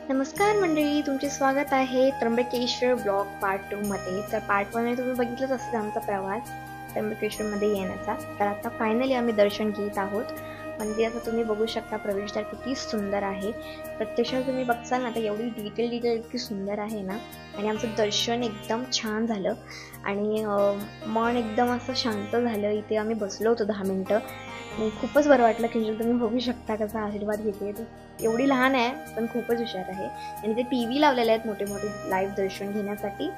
नमस्कार मंडळी, तुमचे स्वागत आहे त्र्यंबकेश्वर ब्लॉग पार्ट 2 मध्ये। तर पार्ट 1 मध्ये तुम्ही बघितलंच असेल आमचा प्रवास त्र्यंबकेश्वरमध्ये येण्याचा। तर आता फायनली आम्ही दर्शन घेत आहोत। मंदिराचं तुम्ही बघू शकता, प्रवेशद्वार किती सुंदर आहे। प्रत्यक्षात तुम्ही बघसाल ना तर एवढी डिटेल इतकी सुंदर आहे ना। आणि आमचं दर्शन एकदम छान झालं आणि मन एकदम असं शांत झालं। इथे आम्ही बसलो होतो 10 मिनिटं आणि खूपच बरं वाटलं। किंजल तुम्ही बघू शकता कसा आशीर्वाद घेते। एवढी लहान आहे पण खूपच हुशार आहे आणि ते टीव्ही लावलेले आहेत मोठे मोठे लाईव्ह दर्शन घेण्यासाठी।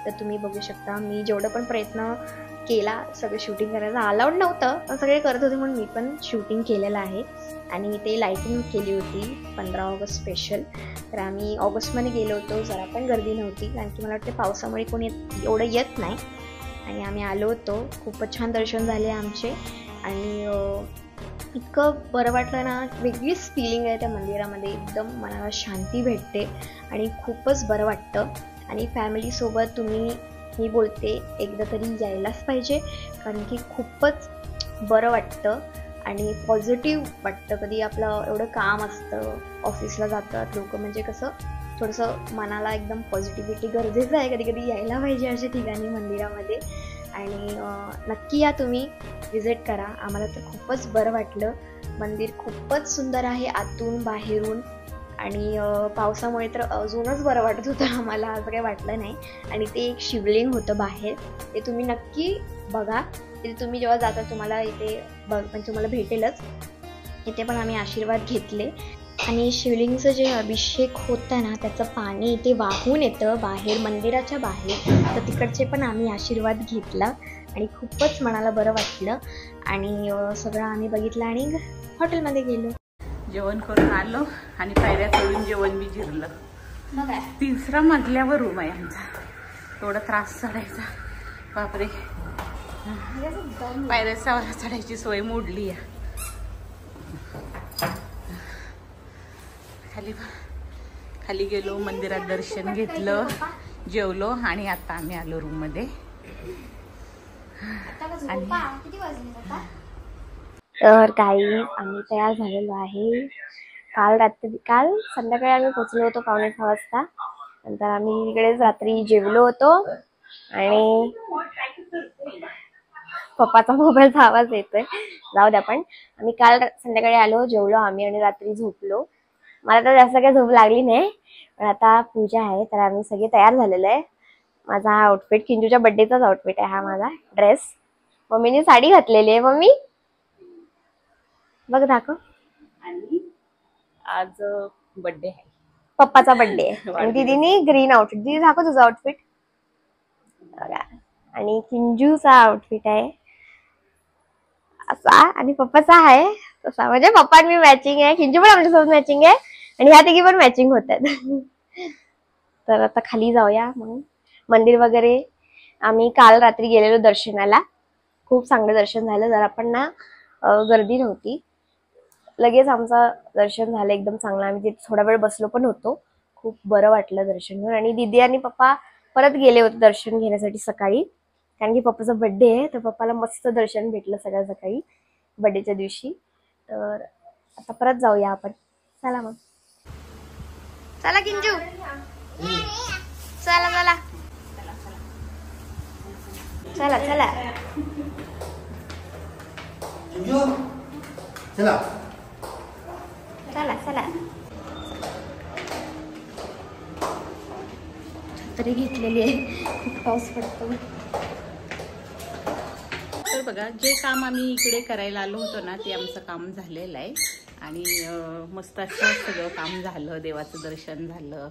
तर तुम्ही बघू शकता, मी जेवढं पण प्रयत्न केला सगळं शूटिंग करायचं, अलाउड नव्हतं पण सगळे करत होते म्हणून मी पण शूटिंग केलेलं आहे। आणि ते लाईटिंग केली होती 15 ऑगस्ट स्पेशल। तर आम्ही ऑगस्टमध्ये गेलो होतो, जरा पण गर्दी नव्हती कारण की मला वाटते पावसामुळे कोणी एवढं येत नाही। आणि आम्ही आलो होतो, खूपच छान दर्शन झाले आमचे आणि इतकं बरं वाटलं ना। वेगळीच फिलिंग आहे त्या मंदिरामध्ये, एकदम मनाला शांती भेटते आणि खूपच बरं वाटतं। आणि फॅमिलीसोबत तुम्ही, मी बोलते, एकदा तरी यायलाच पाहिजे कारण की खूपच बरं वाटतं आणि पॉझिटिव्ह वाटतं। कधी आपलं एवढं काम असतं, ऑफिसला जातात लोक, म्हणजे कसं थोडंसं मनाला एकदम पॉझिटिव्हिटी गरजेचं आहे। कधी कधी यायला पाहिजे अशा ठिकाणी मंदिरामध्ये। आणि नक्की या, तुम्ही विजिट करा। आम्हाला तर खूपच बरं वाटलं। मंदिर खूपच सुंदर आहे आतून बाहेरून आणि पावसामुळे तर अजूनच बरं वाटत होतं आम्हाला, असं काही वाटलं नाही। आणि ते एक शिवलिंग होतं बाहेर, ते तुम्ही नक्की बघा। ते तुम्ही जेव्हा जाता तुम्हाला इथे तुम्हाला भेटेलच। इथे पण आम्ही आशीर्वाद घेतले आणि शिवलिंगचं जे अभिषेक होतं ना त्याचं पाणी इथे वाहून येतं बाहेर, मंदिराच्या बाहेर। तर तिकडचे पण आम्ही आशीर्वाद घेतला आणि खूपच मनाला बरं वाटलं। आणि सगळं आम्ही बघितलं आणि हॉटेलमध्ये गेलो, जेवण करून आलो आणि पायऱ्या चढून जेवण बी जिरलं। मग 3ऱ्या मजल्यावर रूम आहे आमचा, थोडा त्रास चढायचा, बापरे पायऱ्या चढायची सोय मोडली आहे। खाली गेलो, मंदिरात दर्शन घेतलं, जेवलो आणि आता आम्ही आलो रूम मध्ये। तर काही आम्ही तयार झालेलो आहे। काल संध्याकाळी आम्ही पोहोचलो होतो 5:45 वाजता। नंतर आम्ही इकडेच रात्री जेवलो होतो आणि पप्पाचा मोबाईलचा आवाज येतोय, जाऊ द्या। पण आम्ही काल संध्याकाळी आलो, जेवलो आम्ही आणि रात्री झोपलो। मला तर जास्त काही झोप लागली नाही, पण आता पूजा आहे तर आम्ही सगळे तयार झालेलो आहे। माझा हा आउटफिट किंजूच्या बर्थडेचाच आउटफिट आहे, हा माझा ड्रेस। मम्मीने साडी घातलेली आहे, मम्मी बघ दाखव। आणि आज बर्थडे आहे, पप्पाचा बर्थडे आहे आणि दीदीने ग्रीन आउटफिट, दीदी दाखव तुझा आउटफिट बघा। आणि किंजूचा आउटफिट आहे असा आणि पप्पाचा आहे तसा, म्हणजे पप्पा आणि मी मॅचिंग आहे, किंजू पण आमच्यासोबत मॅचिंग आहे आणि ह्या तिघी पण मॅचिंग होत आहेत। तर आता खाली जाऊया मग। मंदिर वगैरे आम्ही काल रात्री गेलेलो दर्शनाला, खूप चांगलं दर्शन झालं, जरा पण ना गर्दी नव्हती। लगेच आमचं दर्शन झालं एकदम चांगलं। आम्ही तिथे थोडा वेळ बसलो पण होतो, खूप बरं वाटलं दर्शन घेऊन। आणि दीदी आणि पप्पा परत गेले होते दर्शन घेण्यासाठी सकाळी, कारण की पप्पाचा बर्थडे आहे तर पप्पाला मस्त दर्शन भेटलं सगळ्या सकाळी बर्थडेच्या दिवशी। तर आता परत जाऊया आपण, चला मग। चला किंजू, चला चला चला चला चला चला चला। छत्री घेतलेली आहे, खूप पाऊस पडतो। तर बघा, जे काम आम्ही इकडे करायला आलो होतो ना ते आमचं काम झालेलं आहे आणि मस्त असं सगळं काम झालं, देवाचं दर्शन झालं।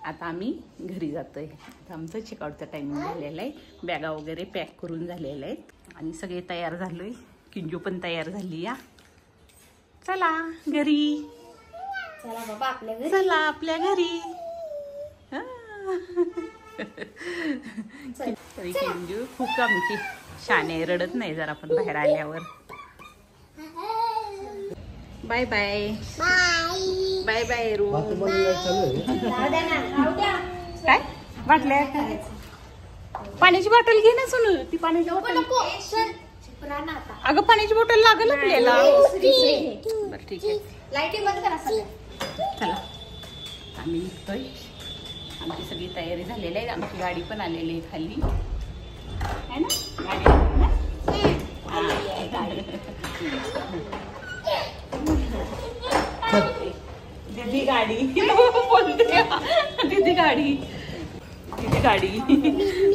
आता आम्ही घरी जातोय। आता आमचं चेकआउटचा टायमिंग झालेला आहे, बॅगा वगैरे पॅक करून झालेल्या आहेत आणि सगळे तयार झालोय। किंजू पण तयार झाली या, चला घरी, चला बाबा आपल्या घरी, चला आपल्या घरी। तरी किंजू खूप आमची शाने, रडत नाही जर आपण बाहेर आल्यावर। बाय बाय बाय बाय रू। काय वाटलंय? पाण्याची बॉटल घे ना सोनू, ती पाण्याची बॉटल। अगं पाण्याची बॉटल लागल आपल्याला। बरं ठीक आहे, लाईटिंग बंद करा चला। आम्ही निघतोय. आमची सगळी तयारी झालेली आहे. आमची गाडी पण आलेली आहे खाली, है ना? गाडी दीदी गाडी बोलते, दीदी गाडी, दीदी गाडी.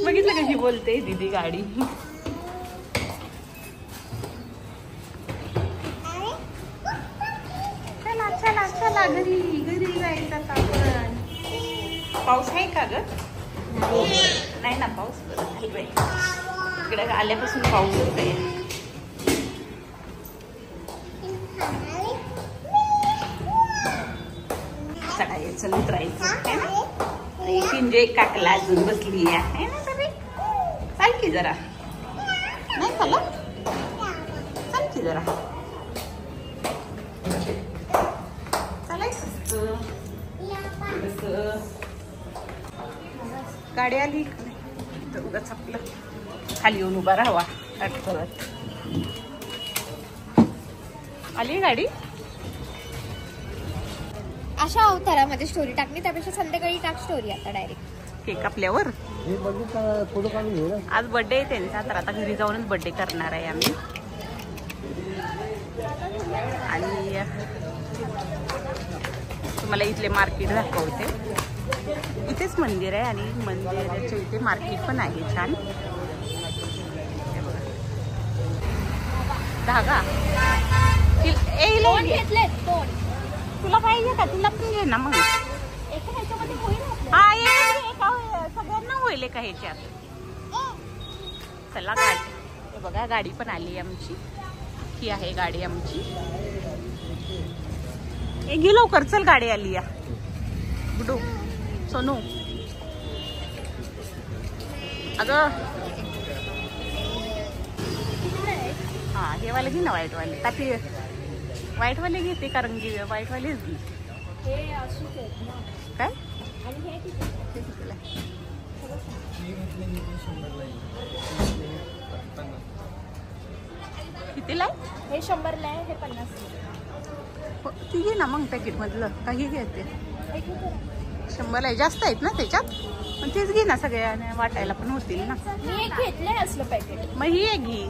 बघितलं कशी बोलते दीदी गाडी. चला चला चला घरी घरी जायचं आता आपण. पाऊस आहे का ग? नाही ना पाऊस. बरं बाई, इकडे आल्यापासून पाऊस होतोय. चढायचं उतरायचं आहे ना. पिंजे काकला अजून बसली आहे ना. तरी चाल की जरा. नाही चला चाल की जरा. चालायचं गाडी आली तर उगाच आपलं खाली येऊन उभा राहावा अट करत. आली गाडी. अशा अवतारामध्ये स्टोरी टाकली त्यापेक्षा संध्याकाळी टाक स्टोरी आता डायरेक्ट. केक आपल्यावर आज बर्थडे आहे त्यांचा, तर आता घरी जाऊनच बर्थडे करणार आहे आम्ही. आणि तुम्हाला इथले मार्केट दाखवते. इथेच मंदिर आहे आणि मंदिराच्या इथे मार्केट पण आहे छान. धागा घेतले दोन. तुला पाहिजे का? तुला पण घे ना मग. हा सगळ्यांना होईल का ह्याच्यात. चला गाडी. हे बघा गाडी पण आली आमची. ही आहे गाडी आमची. ए घे लवकर चल, गाडी आली या. गुडू सोनू अगं. हा हे वाले घे ना व्हाईटवाले. तापी व्हाईटवाले घेते कारण की व्हाईटवालेच घे. काय कितीला आहे? हे 100ला आहे, हे 50. ती घे ना मग पॅकेट मधलं. काही घेते 100ला आहे. जास्त आहेत ना त्याच्यात, पण तेच घे ना. सगळ्या वाटायला पण होतील ना. मी एक घेतलंय असलं पॅकेट. मग ही एक घे.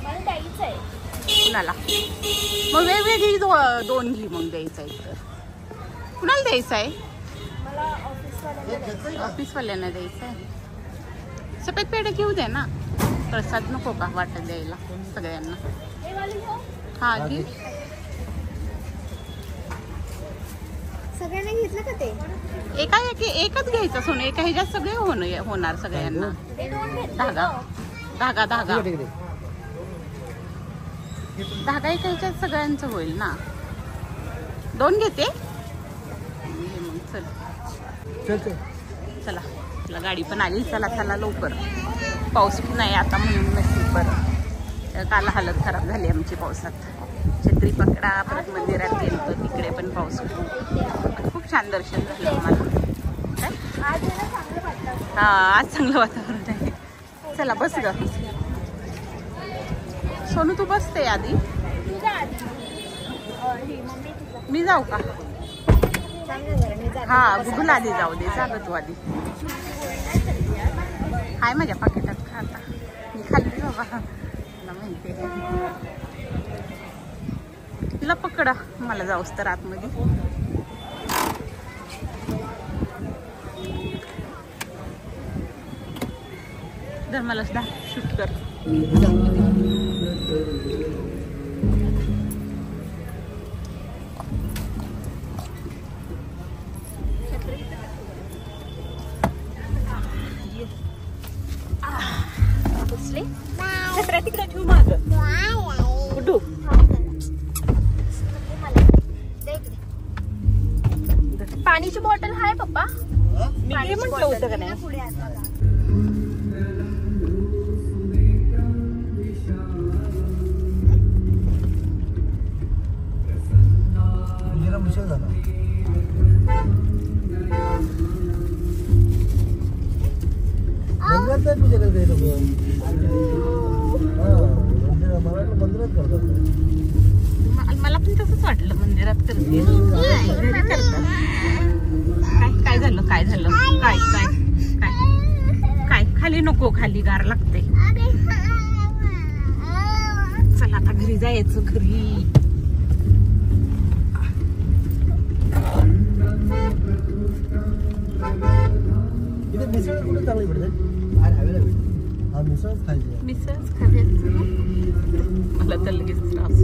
मला द्यायचं आहे कुणाला? मग वेगवेगळी दोन घे मग. द्यायचं आहे तर कुणाला द्यायचं आहे? मला ऑफिसवाल्यांना द्यायचं आहे. सफेद पेढे घेऊ दे ना. प्रसाद नको का वाटत द्यायला सगळ्यांना? हा घे. सगळ्यांना घेतलं का ते? एकच घ्यायचं सोनं. एका ह्याच्यात सगळे होणार सगळ्यांना. धागा धागा धागा धागा एका ह्याच्यात सगळ्यांचं होईल ना. दोन घेते मग. चल चला चला गाडी पण आली. चला चला लवकर. पाऊस नाही आता म्हणून नशीब बरं. काल हालत खराब झाली आमची पावसात. छत्री पकडा. परत मंदिरात गेलो तर तिकडे पण पाऊस खूप छान दर्शन झालं आम्हाला. हा आज चांगलं वातावरण आहे. चला बस ग सोनू. तू बसते आधी. मी जाऊ का? हा गुगल आधी जाऊ दे. जा ग तू आधी. हाय माझ्या पाकिटात खाता. मी खाल्ली बाबा. तुला माहिती आहे. तिला पकडा. मला जाऊस तर आतमध्ये. जर मला सुद्धा शूट कर. छत्र्या तिकडे ठेवू माग. कुठू पाणीची बॉटल आहे पप्पा? मी म्हटलं होतं का नाही? पुढे मला पण तसंच वाटलं मंदिरात करते. घरी करतात. काय झालं? काय काय काय काय? खाली नको, खाली गार लागते. चला आता घरी जायचं. घरी मिसळच खायचं. मला तर लगेच त्रास.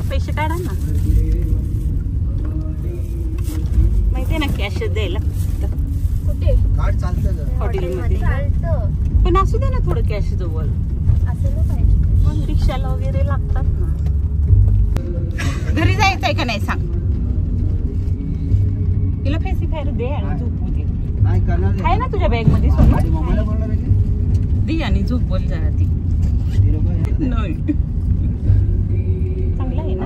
पैसे काढा ना. माहितीये ना कॅश द्यायला कुठे कार्ड चालतं हॉटेलमध्ये. चालतं पण असू दे ना थोडं कॅश जवळ. असं नाही पाहिजे. मग रिक्षाला वगैरे लागतात ना. घरी जायचंय का नाही सांग. तिला फेसिफायर दे आणि झोपू दे. नाही करणार आहे ना तुझ्या बॅग मध्ये सोबत. मोबाईल बोलणार आहे दे आणि झोपवल जरा ती. ते लोक नाही चांगलं आहे ना.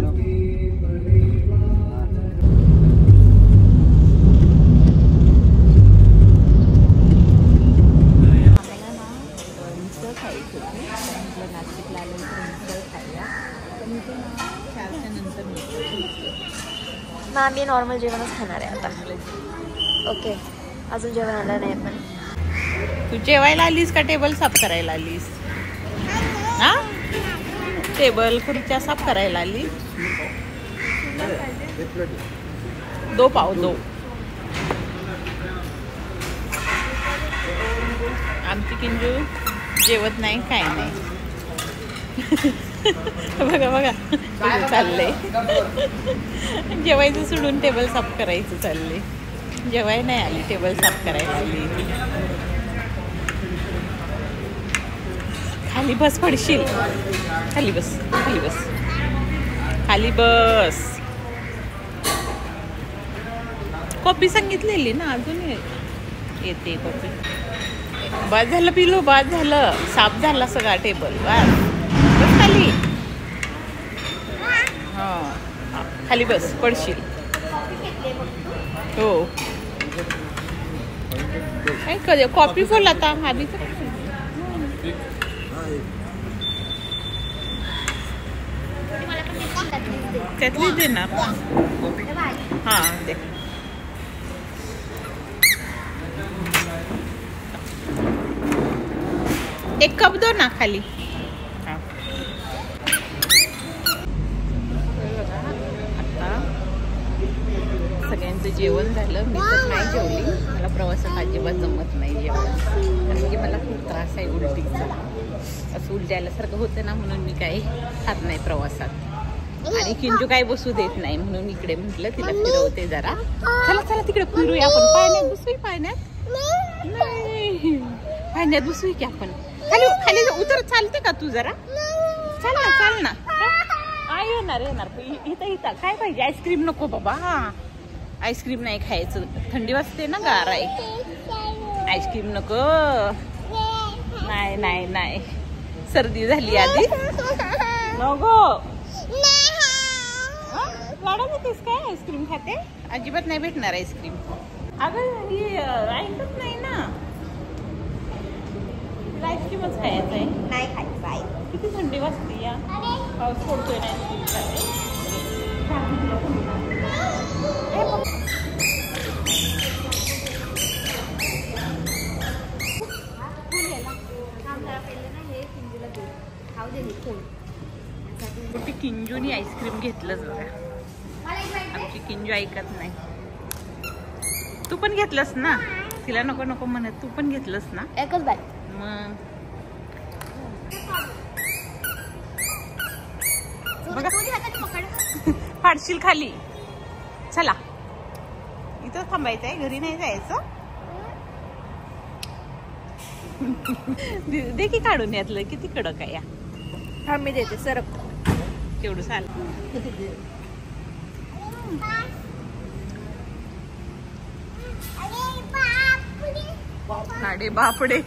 मिसळ खायची होती. म्हटलं नाशिकला आल्यानंतर मिसळ खायला. पण इथे 4च्या नंतर मग आम्ही नॉर्मल जेवणच खाणार आहे आता. ओके अजून जेवण आलं नाही पण. तू जेवायला आलीस का टेबल साफ करायला आलीस? हा टेबल खुर्च्या साफ करायला आली. 2 पाव 2. आमची किंजू जेवत नाही काय नाही. बघा बघा चाललंय. जेवायचं सोडून टेबल साफ करायचं चाललंय. जेवाय नाही आली, टेबल साफ करायला आली. खाली बस पडशील. खाली बस, खाली बस, खाली बस. कॉफी सांगितलेली ना, अजून येते कॉफी. बाद झालं पिलो, बाद झालं. साफ झाला सगळा टेबल. बस खाली. हा खाली बस पडशील. हो काय कधी कॉफी फुल आता आधी त्यातली देणार. हा दे. एक कप दो ना खाली. आता सगळ्यांचं जेवण झालं. मी तर नाही जेवली. मला प्रवासात अजिबात जमत नाही जेवण. कारण की मला खूप त्रास आहे उलटीचा. असं उलटी आल्यासारखं होतं ना, म्हणून मी काही खात नाही प्रवासात. आणि किंजू काही बसू देत नाही म्हणून इकडे म्हटलं तिला फिरवते जरा. चला चला तिकडे फिरूया आपण. पाण्यात बसूया. पाण्यात नाही, पाण्यात बसूया की आपण. खाली खाली उतर. चालते का तू जरा? चाल ना, चाल ना. येणार येणार. इथं इथं काय पाहिजे? आईस्क्रीम नको बाबा. आईस्क्रीम नाही खायचं. थंडी वाजते ना, गार आहे. आईस्क्रीम नको. नाही नाही नाही, सर्दी झाली आधी. नको. लाडा देतेस काय? आईस्क्रीम खाते? अजिबात नाही भेटणार आईस्क्रीम. अगं ही ऐकत नाही ना. आईस्क्रीमच खायचं आहे. नाही खायचं आहे. किती थंडी वाजते या. पाऊस पडतोय ना. आईस्क्रीम खाते. किंजूनी आईस्क्रीम घेतलंच बघा. आमची किंजू ऐकत नाही. तू पण घेतलंस ना. तिला नको नको म्हणत तू पण घेतलंस ना. एकच बॅग. मग बघा फाडशील खाली. चला इथं थांबायचं आहे. घरी नाही जायचं. दे की काढून यातलं. किती कडक आहे या. हा मी देते सरप. केवढं चाल. अरे बापडे.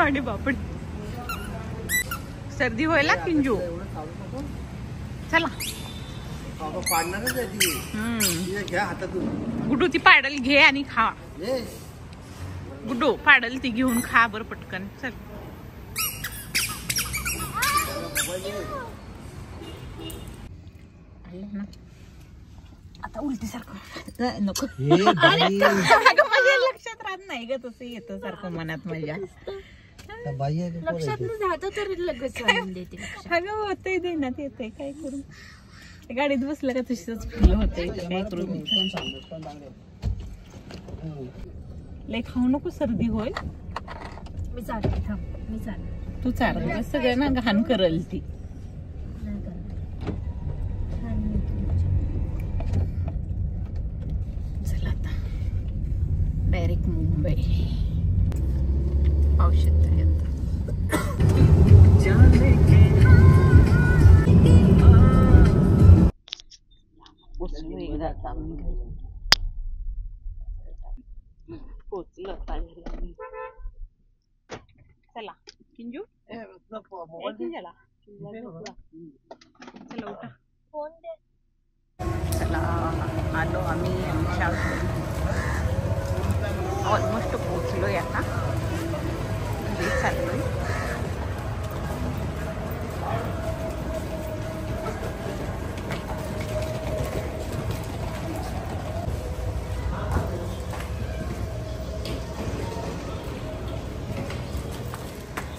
अरे बापडे. सर्दी व्हायला किंजू. चला गुड्डू ती पाडल घे आणि खा. गुड्डू पाडल ती घेऊन खा बरं पटकन. चल ना आता उलटीसारखं नको हे बाई अगं माझ्या लक्षात राहत नाही ग तसं येतं सारखं मनात माझ्या त्या बाई आहे का लक्षात न जातं तर लगेच आणून देते लक्षात. अगं होतंय देण्यात येतंय काय करू गाडीत बसलं का तशीच फुलं होतंय काय करू मी लय खाऊ नको सर्दी होईल मी चालते थांब मी चालते तू चार सगळं ना घाण करल ती नाही करत. छान मिळते. चला आता डायरेक्ट मुंबई पाऊस येतोय आता पोचलो एकदा आता आम्ही घरी. पोचलो आता घरी आम्ही. चला किंजू चला चला उठा फोन दे. चला आलो आम्ही आमच्या ऑलमोस्ट पोचलोय आता घरी चाललोय.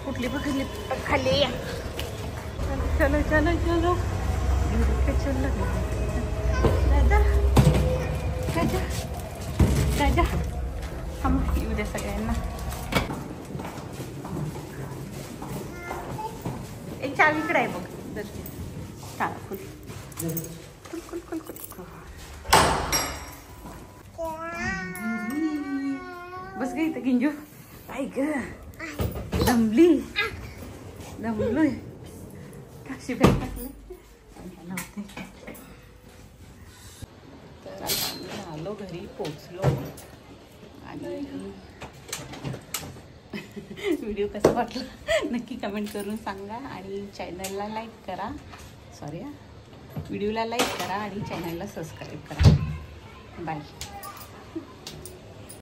कुठली बघली खाली या चलो चलो चलो चलो राजा राजा राजा थांब येऊ दे सगळ्यांना. एक चावी इकडे आहे बघ दर्शी चाल फुल फुल फुल फुल फुल बस ग इथं गिंजू. काय ग दमली दमलोय कशी बॅग टाकली नव्हते. तर आता आम्ही आलो घरी पोचलो आणि व्हिडिओ कसा वाटला नक्की कमेंट करून सांगा आणि चॅनलला लाईक करा. सॉरी व्हिडिओला लाईक करा आणि चॅनलला सबस्क्राईब करा. बाय.